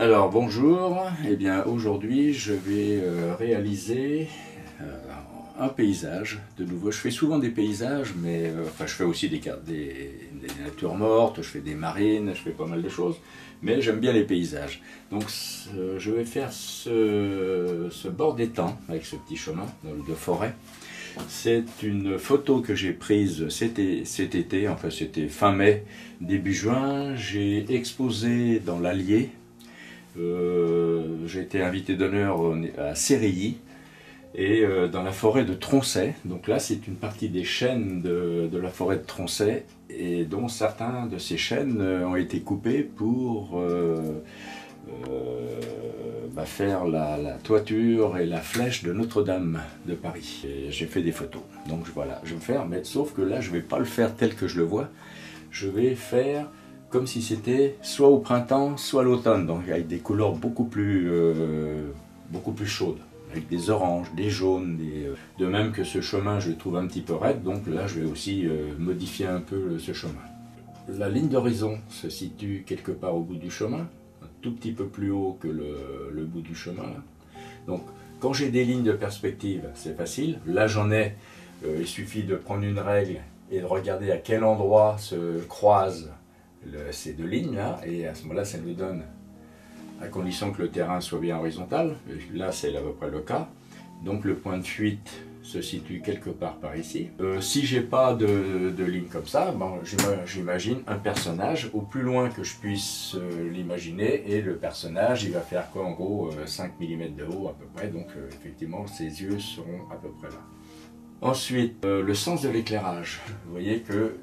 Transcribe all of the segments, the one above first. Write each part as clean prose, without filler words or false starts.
Alors bonjour, eh bien aujourd'hui je vais réaliser un paysage. De nouveau, je fais souvent des paysages, mais enfin, je fais aussi des natures mortes, je fais des marines, je fais pas mal de choses, mais j'aime bien les paysages. Donc je vais faire ce bord d'étang avec ce petit chemin de forêt. C'est une photo que j'ai prise cet été, enfin c'était fin mai, début juin. J'ai exposé dans l'Allier. J'ai été invité d'honneur à Sérilly et dans la forêt de Tronchet. Donc là, c'est une partie des chênes de la forêt de Tronchet et dont certains de ces chênes ont été coupés pour faire la toiture et la flèche de Notre-Dame de Paris. J'ai fait des photos. Donc voilà, je vais faire, mais sauf que là, je ne vais pas le faire tel que je le vois. Je vais faire comme si c'était soit au printemps, soit à l'automne, donc avec des couleurs beaucoup plus chaudes, avec des oranges, des jaunes, de même que ce chemin je le trouve un petit peu raide, donc là je vais aussi modifier un peu ce chemin. La ligne d'horizon se situe quelque part au bout du chemin, un tout petit peu plus haut que le bout du chemin. Là. Donc quand j'ai des lignes de perspective, c'est facile, là j'en ai, il suffit de prendre une règle et de regarder à quel endroit se croisent ces deux lignes là, et à ce moment là ça nous donne, à condition que le terrain soit bien horizontal, là c'est à peu près le cas, donc le point de fuite se situe quelque part par ici. Si j'ai pas de ligne comme ça, bon, j'imagine un personnage au plus loin que je puisse l'imaginer, et le personnage il va faire quoi, en gros 5 mm de haut à peu près, donc effectivement ses yeux seront à peu près là. Ensuite, le sens de l'éclairage. Vous voyez que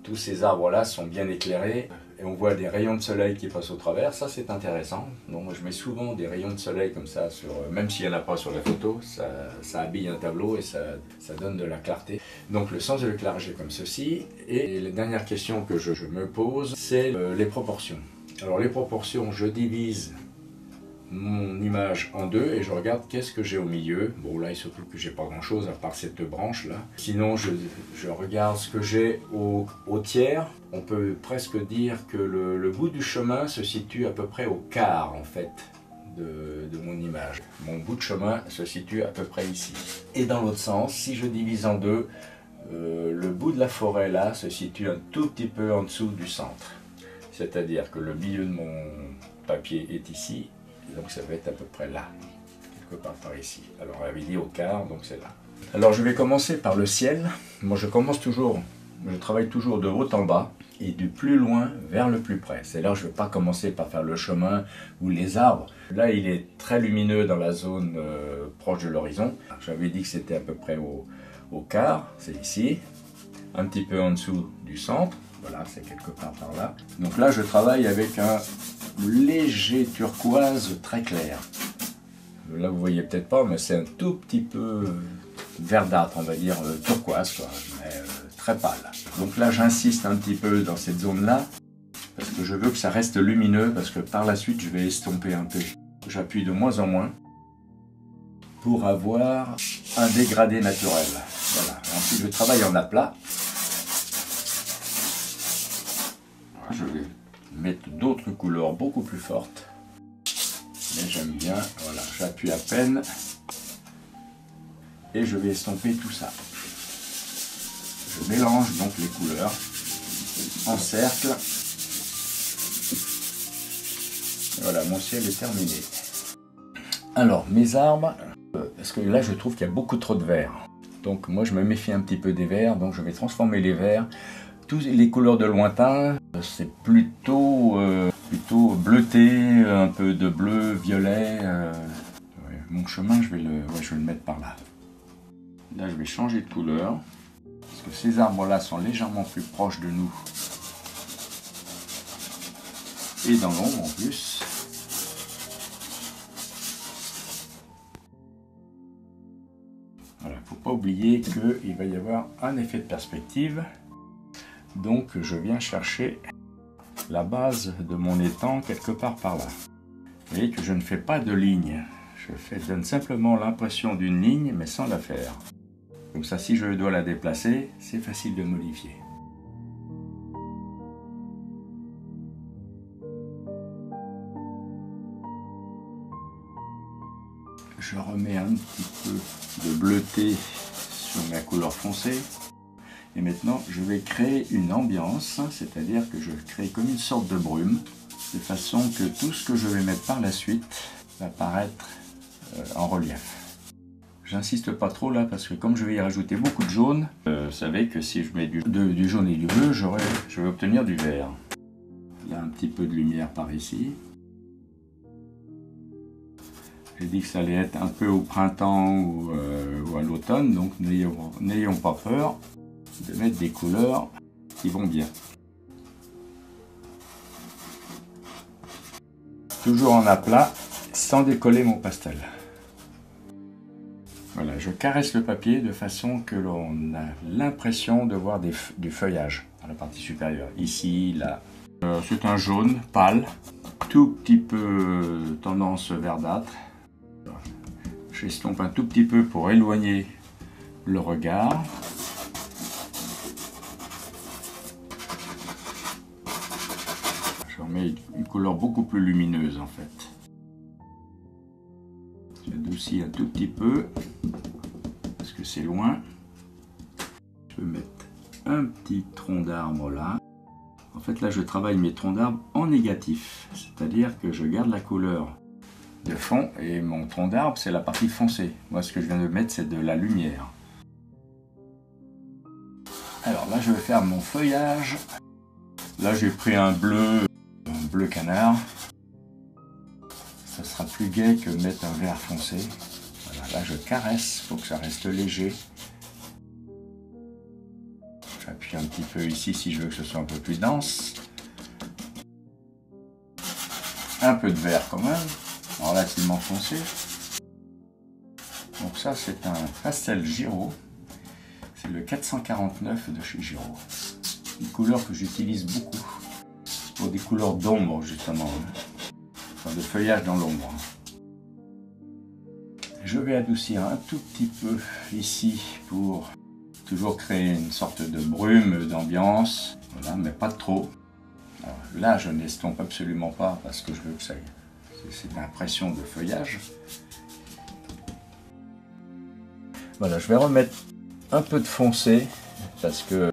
tous ces arbres-là sont bien éclairés et on voit des rayons de soleil qui passent au travers, ça c'est intéressant. Donc moi je mets souvent des rayons de soleil comme ça, même s'il n'y en a pas sur la photo, ça habille un tableau et ça donne de la clarté. Donc le sens de l'éclairage est comme ceci. Et la dernière question que je me pose, c'est les proportions. Alors les proportions, je divise mon image en deux et je regarde qu'est-ce que j'ai au milieu. Bon là il se trouve que j'ai pas grand chose à part cette branche là. Sinon je regarde ce que j'ai au tiers. On peut presque dire que le bout du chemin se situe à peu près au quart en fait de mon image. Mon bout de chemin se situe à peu près ici. Et dans l'autre sens, si je divise en deux, le bout de la forêt là se situe un tout petit peu en dessous du centre. C'est-à-dire que le milieu de mon papier est ici. Donc ça va être à peu près là, quelque part par ici. Alors on avait dit au quart, donc c'est là. Alors je vais commencer par le ciel. Moi je travaille toujours de haut en bas et du plus loin vers le plus près. C'est là je ne vais pas commencer par faire le chemin ou les arbres. Là il est très lumineux dans la zone proche de l'horizon. J'avais dit que c'était à peu près au quart, c'est ici. Un petit peu en dessous du centre. Voilà, c'est quelque part par là. Donc là je travaille avec un léger turquoise très clair. Là vous voyez peut-être pas, mais c'est un tout petit peu verdâtre, on va dire turquoise, quoi, mais très pâle. Donc là j'insiste un petit peu dans cette zone là, parce que je veux que ça reste lumineux, parce que par la suite je vais estomper un peu. J'appuie de moins en moins pour avoir un dégradé naturel. Voilà. Et ensuite je travaille en aplat. Je vais mettre d'autres couleurs beaucoup plus fortes, mais j'aime bien, voilà, j'appuie à peine et je vais estomper tout ça. Je mélange donc les couleurs en cercle. Voilà, mon ciel est terminé. Alors mes arbres, parce que là je trouve qu'il y a beaucoup trop de vert, donc moi je me méfie un petit peu des verts, donc je vais transformer les verts. Toutes les couleurs de lointain, c'est plutôt bleuté, un peu de bleu, violet. Ouais, mon chemin, je vais le mettre par là. Là, je vais changer de couleur, parce que ces arbres-là sont légèrement plus proches de nous. Et dans l'ombre en plus. Voilà, il ne faut pas oublier qu'il va y avoir un effet de perspective. Donc je viens chercher la base de mon étang quelque part par là. Vous voyez que je ne fais pas de ligne. Je donne simplement l'impression d'une ligne mais sans la faire. Comme ça si je dois la déplacer, c'est facile de modifier. je remets un petit peu de bleuté sur ma couleur foncée. Et maintenant, je vais créer une ambiance, c'est-à-dire que je crée comme une sorte de brume, de façon que tout ce que je vais mettre par la suite va paraître en relief. J'insiste pas trop là parce que comme je vais y rajouter beaucoup de jaune, vous savez que si je mets du jaune et du bleu, je vais obtenir du vert. Là, un petit peu de lumière par ici. J'ai dit que ça allait être un peu au printemps ou à l'automne, donc n'ayons pas peur de mettre des couleurs qui vont bien. Toujours en aplat, sans décoller mon pastel. Voilà, je caresse le papier de façon que l'on a l'impression de voir du feuillage dans la partie supérieure. Ici, là. C'est un jaune pâle, tout petit peu tendance verdâtre. J'estompe un tout petit peu pour éloigner le regard. Je remets une couleur beaucoup plus lumineuse en fait. J'adoucis un tout petit peu parce que c'est loin. Je vais mettre un petit tronc d'arbre là. En fait là je travaille mes troncs d'arbre en négatif, c'est-à-dire que je garde la couleur de fond et mon tronc d'arbre c'est la partie foncée. Moi ce que je viens de mettre c'est de la lumière. Alors là je vais faire mon feuillage. Là j'ai pris un bleu canard. Ça sera plus gai que mettre un vert foncé. Voilà, là je caresse pour que ça reste léger. J'appuie un petit peu ici si je veux que ce soit un peu plus dense. Un peu de vert quand même, relativement foncé. Donc ça c'est un pastel Giraud. C'est le 449 de chez Giraud. Une couleur que j'utilise beaucoup. Pour des couleurs d'ombre justement. Enfin, de feuillage dans l'ombre. Je vais adoucir un tout petit peu ici pour toujours créer une sorte de brume d'ambiance, voilà, mais pas trop. Alors, là je n'estompe absolument pas parce que je veux que ça c'est une impression de feuillage. Voilà, je vais remettre un peu de foncé parce que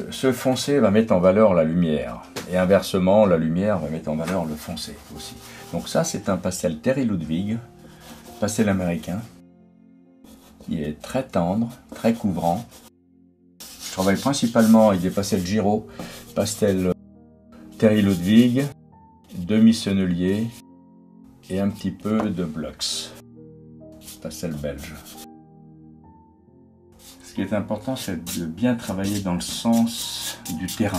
ce foncé va mettre en valeur la lumière et inversement la lumière va mettre en valeur le foncé aussi. Donc ça c'est un pastel Terry Ludwig, pastel américain, qui est très tendre, très couvrant. Je travaille principalement avec des pastels Giraud, pastel Terry Ludwig, demi-sennelier et un petit peu de Blox, pastel belge. Ce qui est important, c'est de bien travailler dans le sens du terrain.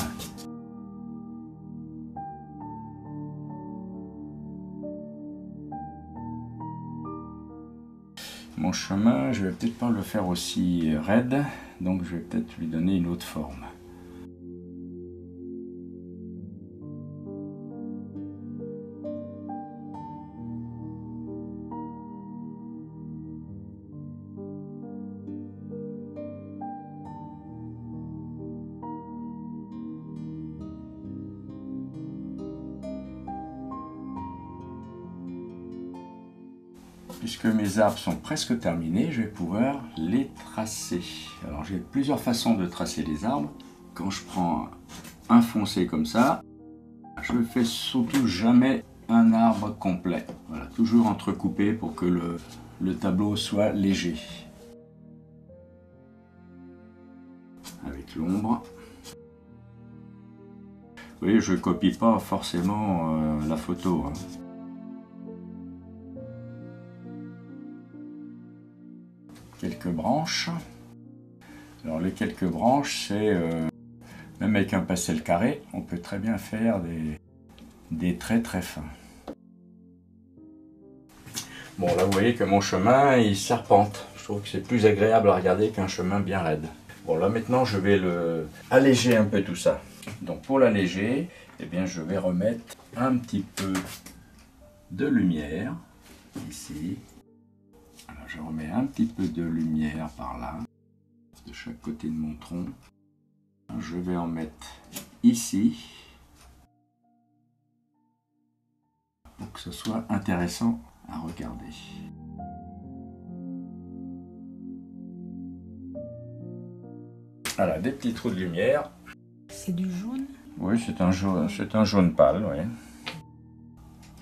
Mon chemin, je vais peut-être pas le faire aussi raide, donc je vais peut-être lui donner une autre forme. Puisque mes arbres sont presque terminés, je vais pouvoir les tracer. Alors j'ai plusieurs façons de tracer les arbres. Quand je prends un foncé comme ça, je ne fais surtout jamais un arbre complet. Voilà, toujours entrecoupé pour que le tableau soit léger. Avec l'ombre. Vous voyez, je ne copie pas forcément la photo. Hein. Quelques branches. Alors les quelques branches, c'est même avec un pastel carré, on peut très bien faire des traits très fins. Bon là vous voyez que mon chemin il serpente. Je trouve que c'est plus agréable à regarder qu'un chemin bien raide. Bon là maintenant je vais alléger un peu tout ça. Donc pour l'alléger, eh bien je vais remettre un petit peu de lumière ici. Alors, je remets un petit peu de lumière par là, de chaque côté de mon tronc. Je vais en mettre ici, pour que ce soit intéressant à regarder. Voilà, des petits trous de lumière. C'est du jaune? Oui, c'est un jaune pâle, ouais.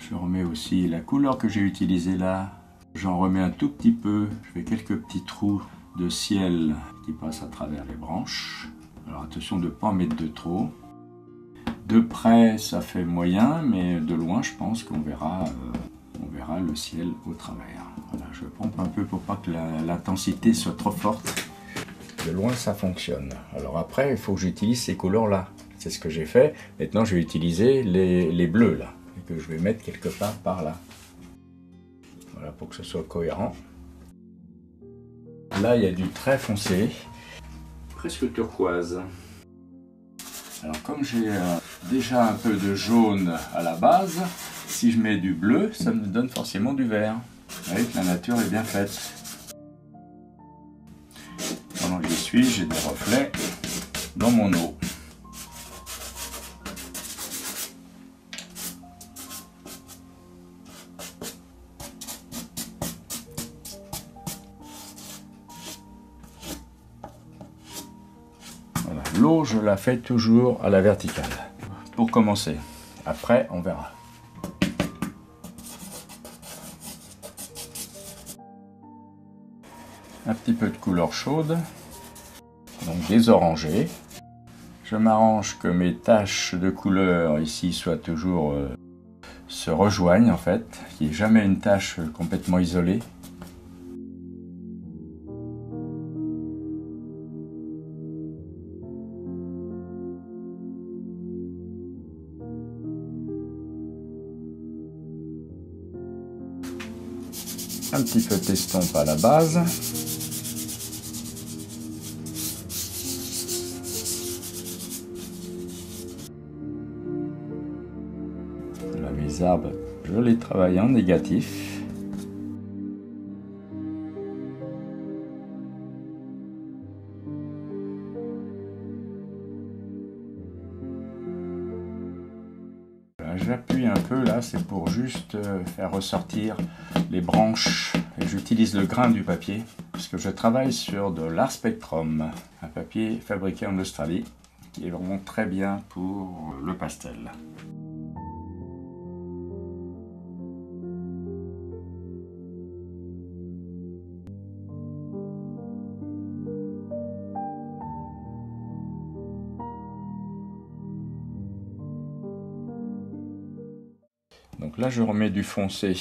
Je remets aussi la couleur que j'ai utilisée là. J'en remets un tout petit peu. Je fais quelques petits trous de ciel qui passent à travers les branches. Alors attention de ne pas en mettre de trop. De près, ça fait moyen, mais de loin, je pense qu'on verra, le ciel au travers. Voilà, je pompe un peu pour pas que l'intensité soit trop forte. De loin, ça fonctionne. Alors après, il faut que j'utilise ces couleurs-là. C'est ce que j'ai fait. Maintenant, je vais utiliser les bleus, là, et que je vais mettre quelque part par là. Voilà, pour que ce soit cohérent. Là, il y a du très foncé, presque turquoise. Alors, comme j'ai déjà un peu de jaune à la base, si je mets du bleu, ça me donne forcément du vert. Vous voyez que la nature est bien faite. Pendant que j'y suis, j'ai des reflets dans mon eau. Voilà. L'eau, je la fais toujours à la verticale. Pour commencer. Après, on verra. Un petit peu de couleur chaude, donc des orangés. Je m'arrange que mes taches de couleur ici soient toujours se rejoignent en fait, qu'il n'y ait jamais une tache complètement isolée. Un petit peu d'estompe à la base. Là, mes arbres, je les travaille en négatif. J'appuie un peu là, c'est pour juste faire ressortir les branches. Et j'utilise le grain du papier, parce que je travaille sur de l'Art Spectrum, un papier fabriqué en Australie, qui est vraiment très bien pour le pastel. Donc là, je remets du foncé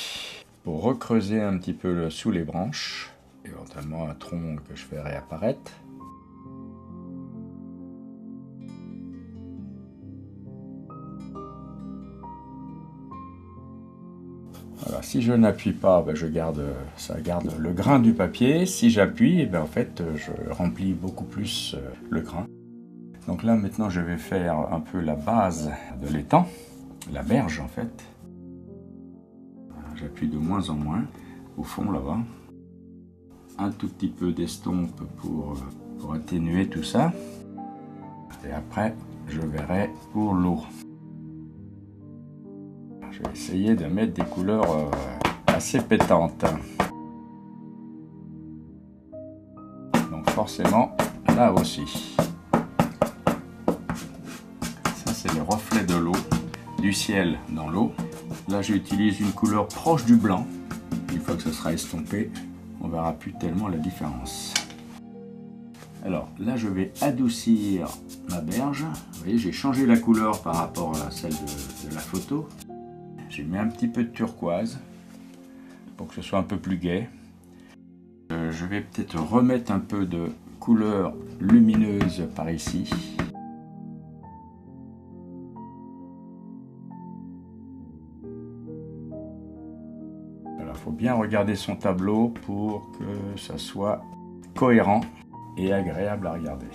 pour recreuser un petit peu sous les branches, éventuellement un tronc que je fais réapparaître. Voilà, si je n'appuie pas, ben ça garde le grain du papier. Si j'appuie, ben en fait, je remplis beaucoup plus le grain. Donc là, maintenant, je vais faire un peu la base de l'étang, la berge en fait. J'appuie de moins en moins, au fond là-bas. Un tout petit peu d'estompe pour atténuer tout ça. Et après, je verrai pour l'eau. Je vais essayer de mettre des couleurs assez pétantes. Donc forcément, là aussi. Ça, c'est les reflets de l'eau, du ciel dans l'eau. Là, j'utilise une couleur proche du blanc. Une fois que ça sera estompé, on verra plus tellement la différence. Alors là, je vais adoucir ma berge. Vous voyez, j'ai changé la couleur par rapport à celle de la photo. J'ai mis un petit peu de turquoise pour que ce soit un peu plus gai. Je vais peut-être remettre un peu de couleur lumineuse par ici. Il faut bien regarder son tableau pour que ça soit cohérent et agréable à regarder.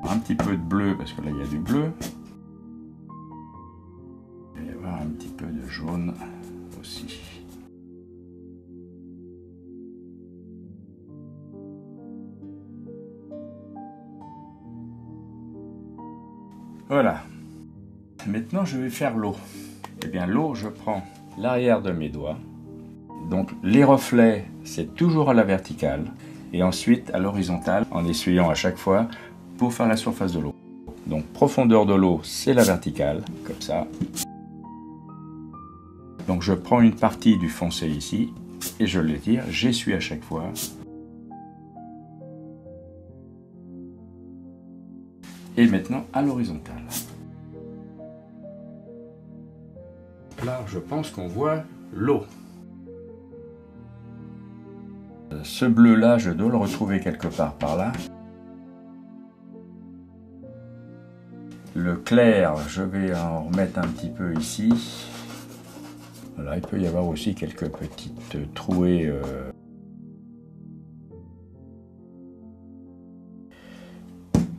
Un petit peu de bleu parce que là il y a du bleu. Et avoir un petit peu de jaune aussi. Voilà. Maintenant, je vais faire l'eau. Eh bien, l'eau, je prends l'arrière de mes doigts, Donc les reflets, c'est toujours à la verticale et ensuite à l'horizontale en essuyant à chaque fois pour faire la surface de l'eau. Donc profondeur de l'eau, c'est la verticale, comme ça. Donc je prends une partie du foncé ici et je l'étire, j'essuie à chaque fois. Et maintenant à l'horizontale. Là, je pense qu'on voit l'eau. Ce bleu-là, je dois le retrouver quelque part par là. Le clair, je vais en remettre un petit peu ici. Voilà, il peut y avoir aussi quelques petites trouées.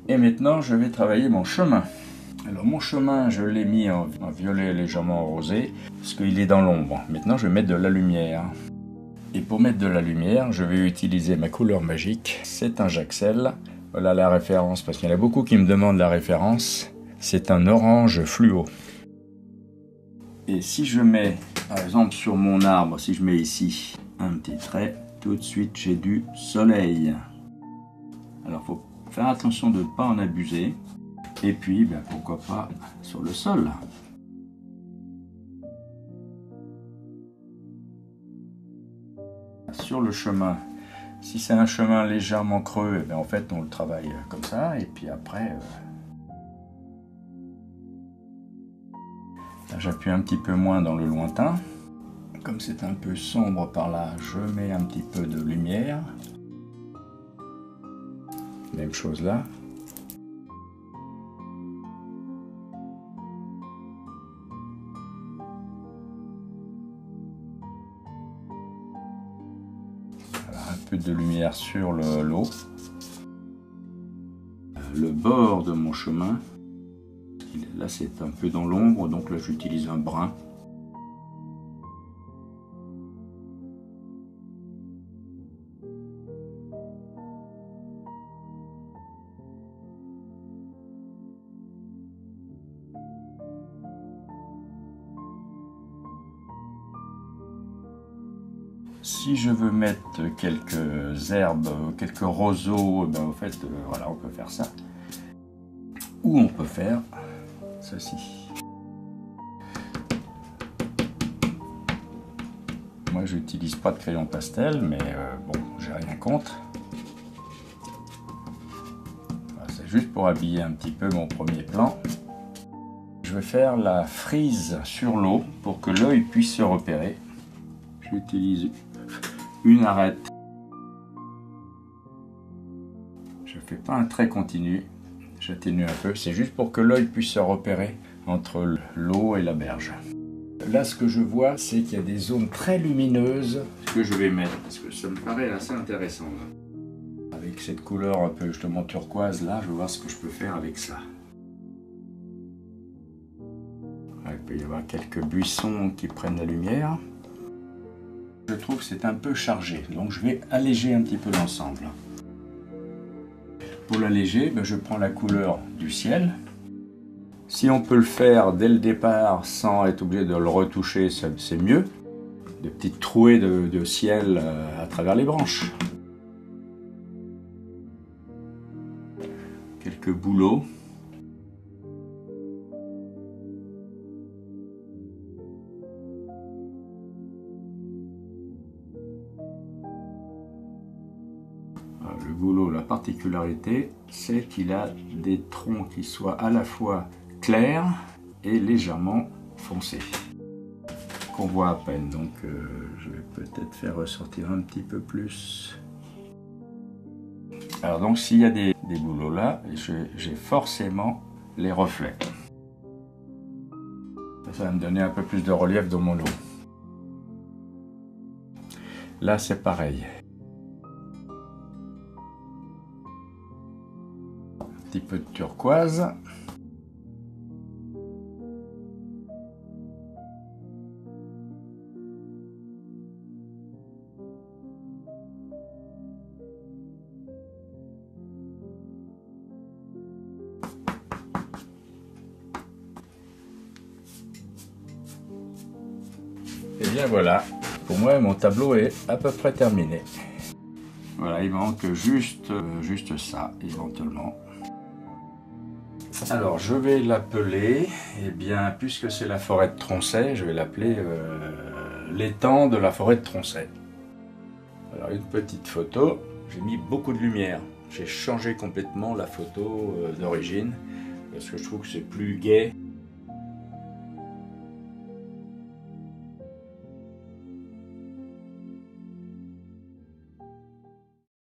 Et maintenant, je vais travailler mon chemin. Alors mon chemin, je l'ai mis en violet légèrement rosé, parce qu'il est dans l'ombre. Maintenant, je vais mettre de la lumière. Et pour mettre de la lumière, je vais utiliser ma couleur magique. C'est un Jaxel. Voilà la référence, parce qu'il y en a beaucoup qui me demandent la référence. C'est un orange fluo. Et si je mets, par exemple sur mon arbre, si je mets ici un petit trait, tout de suite j'ai du soleil. Alors il faut faire attention de ne pas en abuser. Et puis, ben, pourquoi pas sur le sol. Sur le chemin, si c'est un chemin légèrement creux, ben, en fait on le travaille comme ça. Et puis après, j'appuie un petit peu moins dans le lointain. Comme c'est un peu sombre par là, je mets un petit peu de lumière. Même chose là. Un peu de lumière sur l'eau. Le bord de mon chemin, là c'est un peu dans l'ombre, donc là j'utilise un brun. Si je veux mettre quelques herbes, quelques roseaux, ben, en fait, voilà, on peut faire ça. Ou on peut faire ceci. Moi, je n'utilise pas de crayon pastel, mais bon, j'ai rien contre. Voilà, c'est juste pour habiller un petit peu mon premier plan. Je vais faire la frise sur l'eau pour que l'œil puisse se repérer. J'utilise une arête. Je ne fais pas un trait continu, j'atténue un peu, c'est juste pour que l'œil puisse se repérer entre l'eau et la berge. Là, ce que je vois, c'est qu'il y a des zones très lumineuses que je vais mettre, parce que ça me paraît assez intéressant. Là. Avec cette couleur un peu justement turquoise, là, je vais voir ce que je peux faire avec ça. Là, il peut y avoir quelques buissons qui prennent la lumière. Je trouve que c'est un peu chargé, donc je vais alléger un petit peu l'ensemble. Pour l'alléger, ben je prends la couleur du ciel. Si on peut le faire dès le départ sans être obligé de le retoucher, c'est mieux. Des petites trouées de ciel à travers les branches. Quelques bouleaux. Le boulot, la particularité, c'est qu'il a des troncs qui soient à la fois clairs et légèrement foncés, qu'on voit à peine. Donc je vais peut-être faire ressortir un petit peu plus. Alors donc s'il y a des boulots là, j'ai forcément les reflets. Ça va me donner un peu plus de relief dans mon lot. Là c'est pareil. Un petit peu de turquoise. Et bien voilà, pour moi, mon tableau est à peu près terminé. Voilà, il manque juste ça, éventuellement. Alors, je vais l'appeler, eh bien, puisque c'est la forêt de Tronchet, je vais l'appeler l'étang de la forêt de Tronchet. Alors, une petite photo, j'ai mis beaucoup de lumière. J'ai changé complètement la photo d'origine, parce que je trouve que c'est plus gai.